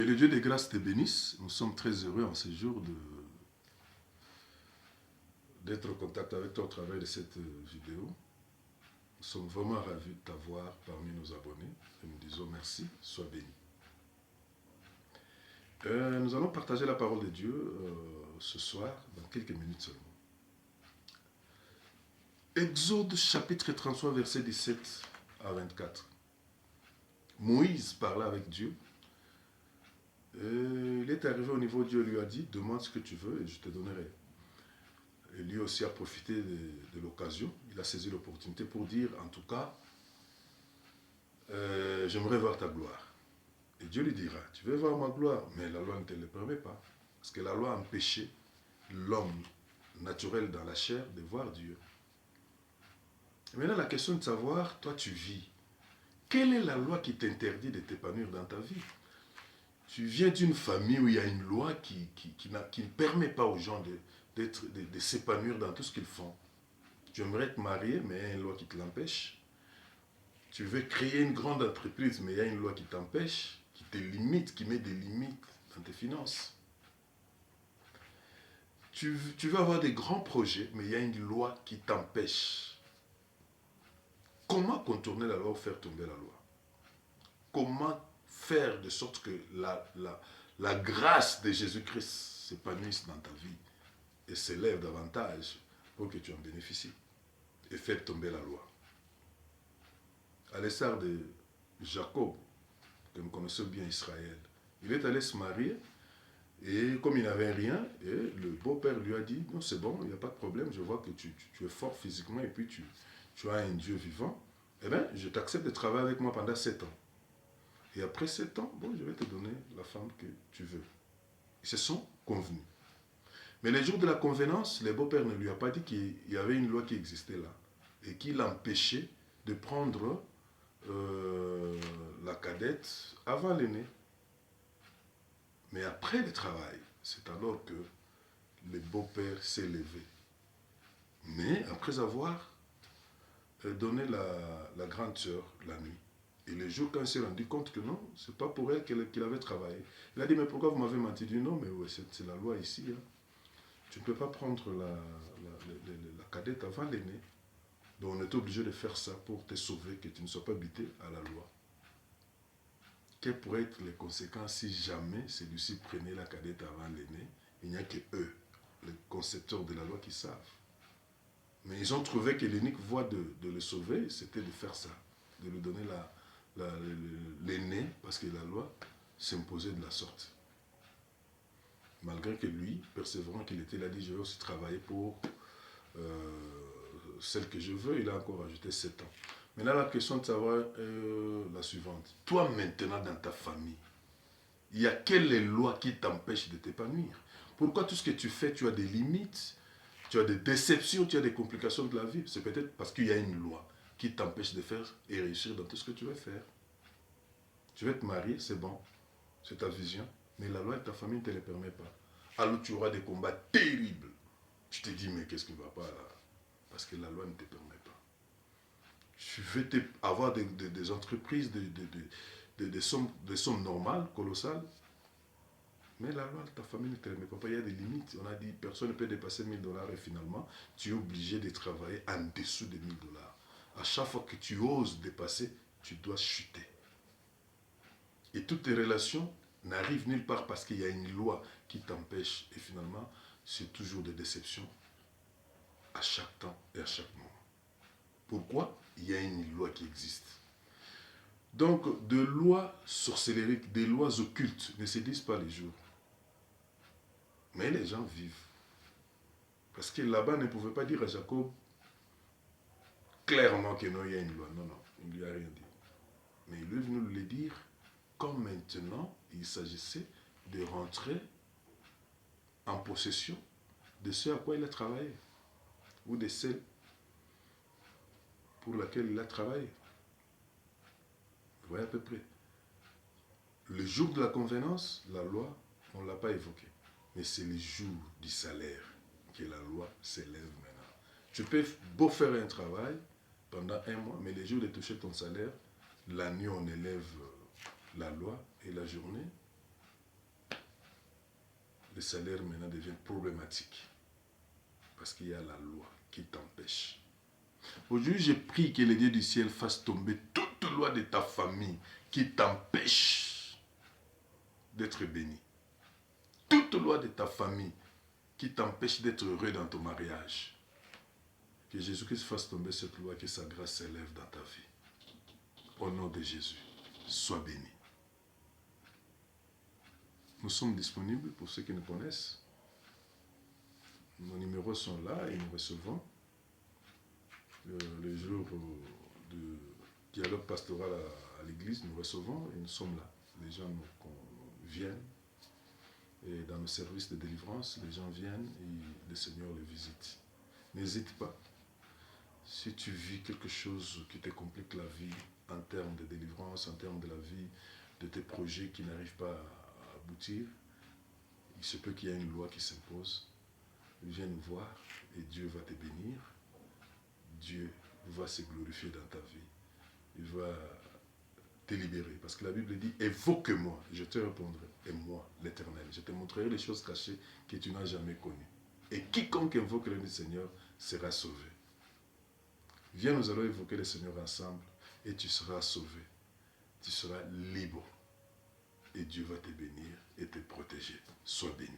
Que le Dieu des grâces te bénisse. Nous sommes très heureux en ce jour d'être en contact avec toi au travers de cette vidéo. Nous sommes vraiment ravis de t'avoir parmi nos abonnés et nous disons merci, sois béni. Nous allons partager la parole de Dieu ce soir, dans quelques minutes seulement. Exode chapitre 33, versets 17 à 24. Moïse parla avec Dieu. Il est arrivé au niveau où Dieu lui a dit, demande ce que tu veux et je te donnerai. Et lui aussi a profité de l'occasion. Il a saisi l'opportunité pour dire, en tout cas, j'aimerais voir ta gloire. Et Dieu lui dira, tu veux voir ma gloire, mais la loi ne te le permet pas. Parce que la loi a empêché l'homme naturel dans la chair de voir Dieu. Et maintenant, la question est de savoir, toi tu vis. Quelle est la loi qui t'interdit de t'épanouir dans ta vie? Tu viens d'une famille où il y a une loi qui ne permet pas aux gens de s'épanouir dans tout ce qu'ils font. Tu aimerais te marier, mais il y a une loi qui te l'empêche. Tu veux créer une grande entreprise, mais il y a une loi qui t'empêche, qui te limite, qui met des limites dans tes finances. Tu veux avoir des grands projets, mais il y a une loi qui t'empêche. Comment contourner la loi ou faire tomber la loi? Comment faire de sorte que la grâce de Jésus-Christ s'épanouisse dans ta vie et s'élève davantage pour que tu en bénéficies et faire tomber la loi? À l'instar de Jacob, que nous connaissons bien Israël, il est allé se marier et comme il n'avait rien, et le beau-père lui a dit, non c'est bon, il n'y a pas de problème, je vois que tu es fort physiquement et puis tu as un Dieu vivant, eh bien je t'accepte de travailler avec moi pendant 7 ans. Et après 7 ans, bon, je vais te donner la femme que tu veux. Ils se sont convenus. Mais le jour de la convenance, le beau-père ne lui a pas dit qu'il y avait une loi qui existait là et qui l'empêchait de prendre la cadette avant l'aîné. Mais après le travail, c'est alors que le beau-père s'est levé. Mais après avoir donné la grande sœur la nuit. Et le jour quand il s'est rendu compte que non, c'est pas pour elle qu'il avait travaillé. Il a dit, mais pourquoi vous m'avez menti? Il dit, non, mais ouais, c'est la loi ici. Hein. Tu ne peux pas prendre la cadette avant l'aîné. Donc on est obligé de faire ça pour te sauver, que tu ne sois pas buté à la loi. Quelles pourraient être les conséquences si jamais celui-ci prenait la cadette avant l'aîné? Il n'y a que eux, les concepteurs de la loi, qui savent. Mais ils ont trouvé que l'unique voie de le sauver, c'était de faire ça, de lui donner l'aîné, parce que la loi s'imposait de la sorte. Malgré que lui, persévérant qu'il était, il a dit, je vais aussi travailler pour celle que je veux, il a encore ajouté 7 ans. Maintenant, la question de savoir la suivante. Toi, maintenant, dans ta famille, il y a quelle loi qui t'empêche de t'épanouir? Pourquoi tout ce que tu fais, tu as des limites, tu as des déceptions, tu as des complications de la vie? C'est peut-être parce qu'il y a une loi qui t'empêche de faire et réussir dans tout ce que tu veux faire. Tu veux te marier, c'est bon, c'est ta vision, mais la loi de ta famille ne te le permet pas. Alors tu auras des combats terribles. Tu te dis, mais qu'est-ce qui ne va pas là? Parce que la loi ne te permet pas. Tu veux avoir des entreprises, des sommes normales, colossales, mais la loi de ta famille ne te permet pas. Il y a des limites. On a dit, personne ne peut dépasser 1000 dollars et finalement, tu es obligé de travailler en dessous de 1000 dollars. À chaque fois que tu oses dépasser, tu dois chuter. Et toutes tes relations n'arrivent nulle part parce qu'il y a une loi qui t'empêche. Et finalement, c'est toujours des déceptions à chaque temps et à chaque moment. Pourquoi? Il y a une loi qui existe. Donc, de lois sorcellériques, des lois occultes ne se disent pas les jours. Mais les gens vivent. Parce que là-bas ne pouvait pas dire à Jacob clairement que non, il y a une loi. Non, non, il ne lui a rien dit. Mais il est venu le dire comme maintenant, il s'agissait de rentrer en possession de ce à quoi il a travaillé. Ou de celle pour laquelle il a travaillé. Vous voyez à peu près. Le jour de la convenance, la loi, on ne l'a pas évoquée. Mais c'est le jour du salaire que la loi s'élève maintenant. Tu peux beau faire un travail pendant 1 mois, mais le jour de toucher ton salaire, la nuit on élève la loi et la journée, salaire maintenant devient problématique. Parce qu'il y a la loi qui t'empêche. Aujourd'hui, j'ai prie que le Dieu du ciel fasse tomber toute loi de ta famille qui t'empêche d'être béni. Toute loi de ta famille qui t'empêche d'être heureux dans ton mariage. Que Jésus-Christ fasse tomber cette loi, que sa grâce s'élève dans ta vie. Au nom de Jésus, sois béni. Nous sommes disponibles pour ceux qui nous connaissent. Nos numéros sont là et nous recevons. Le jour de dialogue pastoral à l'église, nous recevons et nous sommes là. Les gens viennent et dans nos services de délivrance, les gens viennent et le Seigneur les visite. N'hésite pas. Si tu vis quelque chose qui te complique la vie en termes de délivrance, en termes de la vie, de tes projets qui n'arrivent pas à aboutir, il se peut qu'il y ait une loi qui s'impose. Viens nous voir et Dieu va te bénir. Dieu va se glorifier dans ta vie. Il va te libérer. Parce que la Bible dit, évoque-moi, je te répondrai. Et moi, l'Éternel, je te montrerai les choses cachées que tu n'as jamais connues. Et quiconque invoque le nom du Seigneur sera sauvé. Viens, nous allons évoquer le Seigneur ensemble et tu seras sauvé. Tu seras libre. Et Dieu va te bénir et te protéger. Sois béni.